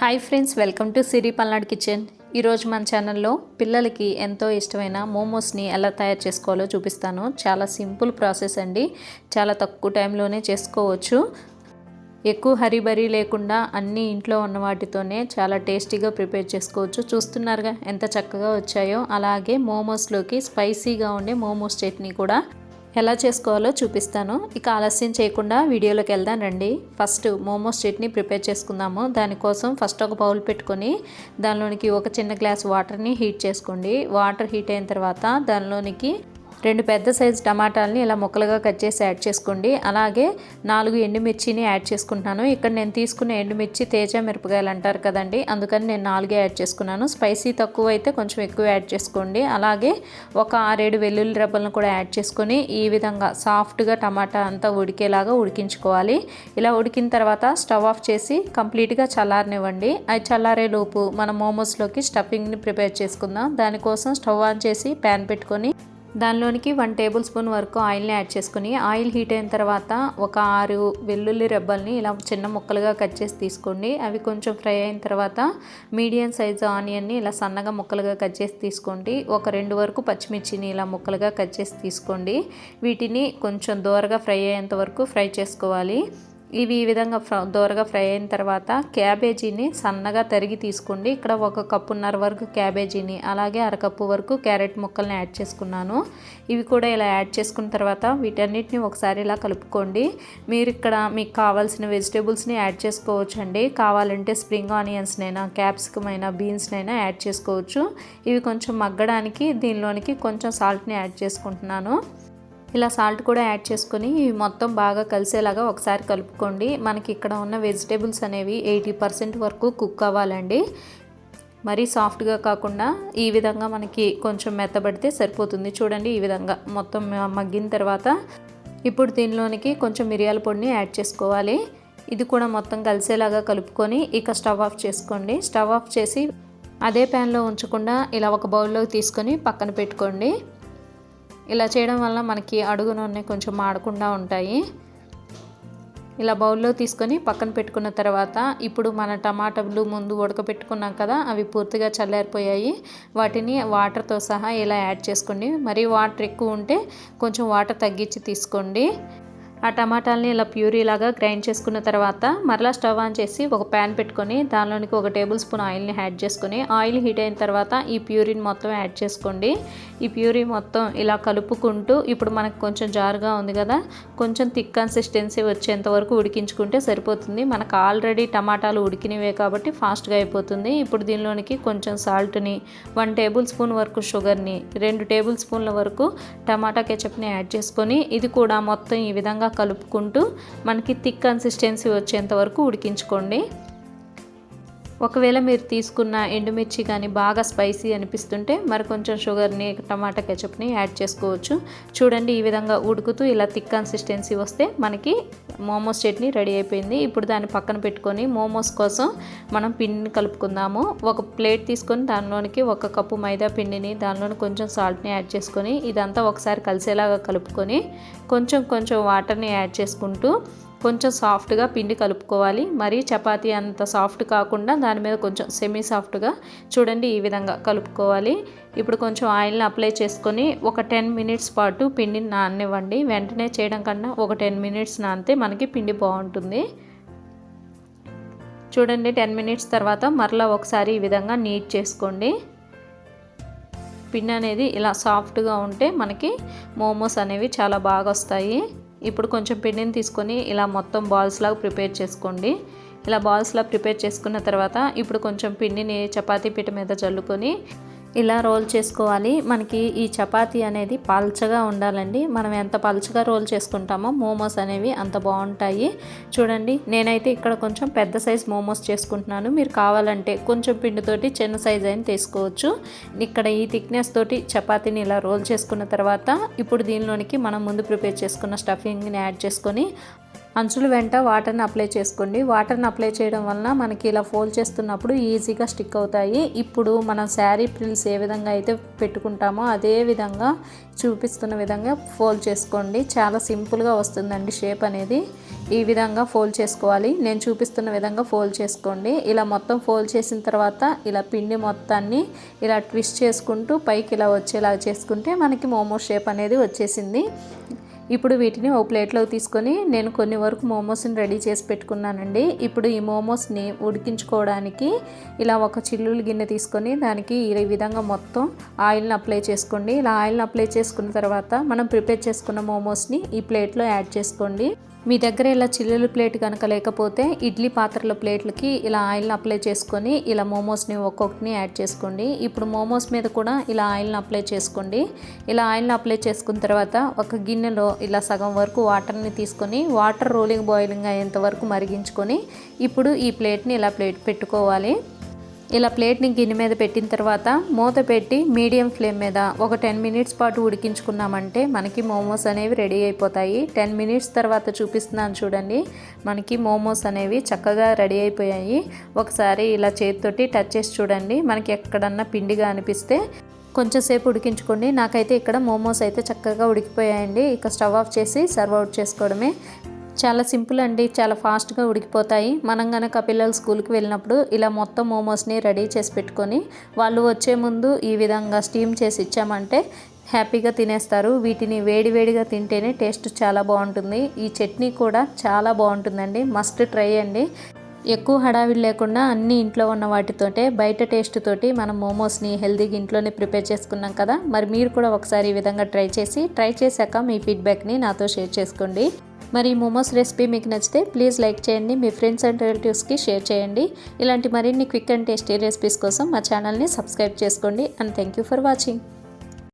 Hi friends, welcome to Siri Palnadu kitchen. ఈరోజు మన ఛానల్లో పిల్లలకి ఎంతో ఇష్టమైన మోమోస్ని ఎలా తయారు చేసుకోవాలో చూపిస్తాను. చాలా సింపుల్ ప్రాసెస్ అండి. చాలా తక్కువ టైంలోనే చేసుకోవచ్చు. ఎక్కువ హరీబరీ లేకుండా అన్నీ ఇంట్లో ఉన్న వాటితోనే చాలా టేస్టీగా ప్రిపేర్ చేసుకోవచ్చు. చూస్తున్నారుగా ఎంత చక్కగా వచ్చాయో. అలాగే మోమోస్లోకి స్పైసీగా ఉండే మోమోస్ చట్నీ కూడా ఎలా చేసుకోవాలో చూపిస్తాను. ఇక ఆలస్యం చేయకుండా వీడియోలోకి వెళ్దాం రండి. ఫస్ట్ మోమోస్ చట్నీ ప్రిపేర్ చేసుకుందాము. దానికోసం ఫస్ట్ ఒక బౌల్ పెట్టుకొని దానిలోనికి ఒక చిన్న గ్లాస్ వాటర్ని హీట్ చేసుకోండి. వాటర్ హీట్ అయిన తర్వాత దానిలోనికి 2 పెద్ద సైజు టమాటాలని ఇలా ముక్కలుగా కట్ చేసి యాడ్ చేసుకోండి. అలాగే 4 ఎండుమిర్చిని యాడ్ చేసుకుంటున్నాను. ఇక్కడ నేను తీసుకున్న ఎండుమిర్చి తేజ మిరపకాయలు అంటారు కదండి, అందుకని నేను 4 యాడ్ చేసుకున్నాను. స్పైసీ తక్కువ అయితే కొంచెం ఎక్కువ యాడ్ చేసుకోండి. అలాగే ఒక 6-7 వెల్లుల్లి రెబ్బలను కూడా యాడ్ చేసుకొని ఈ విధంగా సాఫ్ట్గా టమాటా అంతా ఉడికేలాగా ఉడికించుకోవాలి. ఇలా ఉడికిన తర్వాత స్టవ్ ఆఫ్ చేసి కంప్లీట్గా చల్లారనివ్వండి. అది చల్లారే లోపు మనం మోమోస్లోకి స్టఫింగ్ని ప్రిపేర్ చేసుకుందాం. దానికోసం స్టవ్ ఆన్ చేసి ప్యాన్ పెట్టుకొని దానిలోనికి 1 టేబుల్ స్పూన్ వరకు ఆయిల్ని యాడ్ చేసుకుని ఆయిల్ హీట్ అయిన తర్వాత ఒక 6 వెల్లుల్లి రెబ్బల్ని ఇలా చిన్న ముక్కలుగా కట్ చేసి తీసుకోండి. అవి కొంచెం ఫ్రై అయిన తర్వాత మీడియం సైజు ఆనియన్ని ఇలా సన్నగా ముక్కలుగా కట్ చేసి తీసుకోండి. ఒక 2 వరకు పచ్చిమిర్చిని ఇలా ముక్కలుగా కట్ చేసి తీసుకోండి. వీటిని కొంచెం దోరగా ఫ్రై అయ్యేంత వరకు ఫ్రై చేసుకోవాలి. ఇవి ఈ విధంగా దోరగా ఫ్రై అయిన తర్వాత క్యాబేజీని సన్నగా తరిగి తీసుకోండి. ఇక్కడ 1 కప్పున్నర వరకు క్యాబేజీని, అలాగే 1/2 కప్పు వరకు క్యారెట్ ముక్కల్ని యాడ్ చేసుకున్నాను. ఇవి కూడా ఇలా యాడ్ చేసుకున్న తర్వాత వీటన్నిటిని ఒకసారి ఇలా కలుపుకోండి. మీరు ఇక్కడ మీకు కావాల్సిన వెజిటేబుల్స్ని యాడ్ చేసుకోవచ్చు అండి. కావాలంటే స్ప్రింగ్ ఆనియన్స్నైనా, క్యాప్సికమ్ అయినా, బీన్స్నైనా యాడ్ చేసుకోవచ్చు. ఇవి కొంచెం మగ్గడానికి దీనిలోనికి కొంచెం సాల్ట్ని యాడ్ చేసుకుంటున్నాను. ఇలా సాల్ట్ కూడా యాడ్ చేసుకొని మొత్తం బాగా కలిసేలాగా ఒకసారి కలుపుకోండి. మనకి ఇక్కడ ఉన్న వెజిటేబుల్స్ అనేవి 80% వరకు కుక్ అవ్వాలండి. మరీ సాఫ్ట్గా కాకుండా ఈ విధంగా మనకి కొంచెం మెత్తబడితే సరిపోతుంది. చూడండి, ఈ విధంగా మొత్తం మగ్గిన తర్వాత ఇప్పుడు దీనిలోనికి కొంచెం మిరియాల పొడిని యాడ్ చేసుకోవాలి. ఇది కూడా మొత్తం కలిసేలాగా కలుపుకొని ఇక స్టవ్ ఆఫ్ చేసుకోండి. స్టవ్ ఆఫ్ చేసి అదే ప్యాన్లో ఉంచకుండా ఇలా ఒక బౌల్లోకి తీసుకొని పక్కన పెట్టుకోండి. ఇలా చేయడం వల్ల మనకి అడుగున కొంచెం మాడకుండా ఉంటాయి. ఇలా బౌల్లో తీసుకొని పక్కన పెట్టుకున్న తర్వాత ఇప్పుడు మన టమాటాలు ముందు ఉడకపెట్టుకున్నాం కదా, అవి పూర్తిగా చల్లారిపోయాయి. వాటిని వాటర్తో సహా ఇలా యాడ్ చేసుకోండి. మరి వాటర్ ఎక్కువ ఉంటే కొంచెం వాటర్ తగ్గించి తీసుకోండి. ఆ టమాటాలని ఇలా ప్యూరీ లాగా గ్రైండ్ చేసుకున్న తర్వాత మరలా స్టవ్ ఆన్ చేసి ఒక ప్యాన్ పెట్టుకొని దానిలోనికి 1 టేబుల్ స్పూన్ ఆయిల్ని యాడ్ చేసుకొని ఆయిల్ హీట్ అయిన తర్వాత ఈ ప్యూరీని మొత్తం యాడ్ చేసుకోండి. ఈ ప్యూరీ మొత్తం ఇలా కలుపుకుంటూ ఇప్పుడు మనకు కొంచెం జారుగా ఉంది కదా, కొంచెం థిక్ కన్సిస్టెన్సీ వచ్చేంత వరకు ఉడికించుకుంటే సరిపోతుంది. మనకు ఆల్రెడీ టమాటాలు ఉడికినవే కాబట్టి ఫాస్ట్గా అయిపోతుంది. ఇప్పుడు దీనిలోనికి కొంచెం సాల్ట్ని, 1 టేబుల్ స్పూన్ వరకు షుగర్ని, 2 టేబుల్ స్పూన్ల వరకు టమాటా కెచప్ని యాడ్ చేసుకొని ఇది కూడా మొత్తం ఈ విధంగా కలుపుకుంటూ మనకి థిక్ కన్సిస్టెన్సీ వచ్చేంత వరకు ఉడికించుకోండి. ఒకవేళ మీరు తీసుకున్న ఎండుమిర్చి కానీ బాగా స్పైసీ అనిపిస్తుంటే మరి కొంచెం షుగర్ని, టమాటా కెచప్ని యాడ్ చేసుకోవచ్చు. చూడండి, ఈ విధంగా ఉడుకుతూ ఇలా థిక్ కన్సిస్టెన్సీ వస్తే మనకి మోమోస్ చట్నీ రెడీ అయిపోయింది. ఇప్పుడు దాన్ని పక్కన పెట్టుకొని మోమోస్ కోసం మనం పిండిని కలుపుకుందాము. ఒక ప్లేట్ తీసుకొని దానిలోనికి 1 కప్పు మైదా పిండిని, దానిలోని కొంచెం సాల్ట్ని యాడ్ చేసుకొని ఇదంతా ఒకసారి కలిసేలాగా కలుపుకొని కొంచెం వాటర్ని యాడ్ చేసుకుంటూ కొంచెం సాఫ్ట్గా పిండి కలుపుకోవాలి. మరీ చపాతీ అంత సాఫ్ట్ కాకుండా దాని మీద కొంచెం సెమీ సాఫ్ట్గా చూడండి ఈ విధంగా కలుపుకోవాలి. ఇప్పుడు కొంచెం ఆయిల్ని అప్లై చేసుకొని ఒక 10 మినిట్స్ పాటు పిండిని నాననివ్వండి. వెంటనే చేయడం కన్నా ఒక 10 మినిట్స్ నానితే మనకి పిండి బాగుంటుంది. చూడండి, 10 మినిట్స్ తర్వాత మరలా ఒకసారి ఈ విధంగా నీట్ చేసుకోండి. పిండి అనేది ఇలా సాఫ్ట్గా ఉంటే మనకి మోమోస్ అనేవి చాలా బాగా వస్తాయి. ఇప్పుడు కొంచెం పిండిని తీసుకొని ఇలా మొత్తం బాల్స్ లాగా ప్రిపేర్ చేసుకోండి. ఇలా బాల్స్ లాగా ప్రిపేర్ చేసుకున్న తర్వాత ఇప్పుడు కొంచెం పిండిని చపాతీ పీట మీద చల్లుకొని ఇలా రోల్ చేసుకోవాలి. మనకి ఈ చపాతీ అనేది పల్చగా ఉండాలండి. మనం ఎంత పల్చగా రోల్ చేసుకుంటామో మోమోస్ అనేవి అంత బాగుంటాయి. చూడండి, నేనైతే ఇక్కడ కొంచెం పెద్ద సైజ్ మోమోస్ చేసుకుంటున్నాను. మీరు కావాలంటే కొంచెం పిండితోటి చిన్న సైజ్ అయిన తీసుకోవచ్చు. ఇక్కడ ఈ థిక్నెస్ తోటి చపాతీని ఇలా రోల్ చేసుకున్న తర్వాత ఇప్పుడు దీనిలోనికి మనం ముందు ప్రిపేర్ చేసుకున్న స్టఫింగ్ని యాడ్ చేసుకొని అంచుల వెంట వాటర్ని అప్లై చేసుకోండి. వాటర్ని అప్లై చేయడం వలన మనకి ఇలా ఫోల్డ్ చేస్తున్నప్పుడు ఈజీగా స్టిక్ అవుతాయి. ఇప్పుడు మనం శారీ ప్రిల్స్ ఏ విధంగా అయితే పెట్టుకుంటామో అదే విధంగా చూపిస్తున్న విధంగా ఫోల్డ్ చేసుకోండి. చాలా సింపుల్గా వస్తుందండి షేప్ అనేది. ఈ విధంగా ఫోల్డ్ చేసుకోవాలి. నేను చూపిస్తున్న విధంగా ఫోల్డ్ చేసుకోండి. ఇలా మొత్తం ఫోల్డ్ చేసిన తర్వాత ఇలా పిండి మొత్తాన్ని ఇలా ట్విస్ట్ చేసుకుంటూ పైకి ఇలా వచ్చేలా చేసుకుంటే మనకి మోమోస్ షేప్ అనేది వచ్చేసింది. ఇప్పుడు వీటిని ఓ ప్లేట్లోకి తీసుకొని నేను కొన్ని వరకు మోమోస్ని రెడీ చేసి పెట్టుకున్నానండి. ఇప్పుడు ఈ మోమోస్ని ఉడికించుకోవడానికి ఇలా ఒక చిల్లులు గిన్నె తీసుకొని దానికి ఈ విధంగా మొత్తం ఆయిల్ని అప్లై చేసుకోండి. ఇలా ఆయిల్ని అప్లై చేసుకున్న తర్వాత మనం ప్రిపేర్ చేసుకున్న మోమోస్ని ఈ ప్లేట్లో యాడ్ చేసుకోండి. మీ దగ్గర ఇలా చిల్లుల ప్లేట్ కనుక లేకపోతే ఇడ్లీ పాత్రల ప్లేట్లకి ఇలా ఆయిల్ని అప్లై చేసుకొని ఇలా మోమోస్ని ఒక్కొక్కటిని యాడ్ చేసుకోండి. ఇప్పుడు మోమోస్ మీద కూడా ఇలా ఆయిల్ని అప్లై చేసుకోండి. ఇలా ఆయిల్ని అప్లై చేసుకున్న తర్వాత ఒక గిన్నెలో ఇలా సగం వరకు వాటర్ని తీసుకొని వాటర్ బాయిలింగ్ అయ్యేంత వరకు మరిగించుకొని ఇప్పుడు ఈ ప్లేట్ని ఇలా పెట్టుకోవాలి. ఇలా ప్లేట్ని గిన్నె మీద పెట్టిన తర్వాత మూత పెట్టి మీడియం ఫ్లేమ్ మీద ఒక 10 మినిట్స్ పాటు ఉడికించుకున్నామంటే మనకి మోమోస్ అనేవి రెడీ అయిపోతాయి. 10 మినిట్స్ తర్వాత చూపిస్తున్నాను చూడండి, మనకి మోమోస్ అనేవి చక్కగా రెడీ అయిపోయాయి. ఒకసారి ఇలా చేతితోటి టచ్ చేసి చూడండి, మనకి ఎక్కడన్నా పిండిగా అనిపిస్తే కొంచెంసేపు ఉడికించుకోండి. నాకైతే ఇక్కడ మోమోస్ అయితే చక్కగా ఉడికిపోయాయండి. ఇక స్టవ్ ఆఫ్ చేసి సర్వ్ అవుట్ చేసుకోవడమే. చాలా సింపుల్ అండి, చాలా ఫాస్ట్గా ఉడికిపోతాయి. మనం కనుక పిల్లలు స్కూల్కి వెళ్ళినప్పుడు ఇలా మొత్తం మోమోస్ని రెడీ చేసి పెట్టుకొని వాళ్ళు వచ్చే ముందు ఈ విధంగా స్టీమ్ చేసి ఇచ్చామంటే హ్యాపీగా తినేస్తారు. వీటిని వేడివేడిగా తింటేనే టేస్ట్ చాలా బాగుంటుంది. ఈ చట్నీ కూడా చాలా బాగుంటుందండి, మస్ట్ ట్రై అండి. ఎక్కువ హడావిడి లేకుండా అన్ని ఇంట్లో ఉన్న వాటితోటే బయట టేస్ట్ తోటి మనం మోమోస్ని హెల్తీగా ఇంట్లోనే ప్రిపేర్ చేసుకున్నాం కదా. మరి మీరు కూడా ఒకసారి ఈ విధంగా ట్రై చేశాక మీ ఫీడ్బ్యాక్ని నాతో షేర్ చేసుకోండి. మరి ఈ మోమోస్ రెసిపీ మీకు నచ్చితే ప్లీజ్ లైక్ చేయండి, మీ ఫ్రెండ్స్ అండ్ రిలేటివ్స్కి షేర్ చేయండి. ఇలాంటి మరిన్ని క్విక్ అండ్ టేస్టీ రెసిపీస్ కోసం మా ఛానల్ని సబ్స్క్రైబ్ చేసుకోండి. And thank you for watching.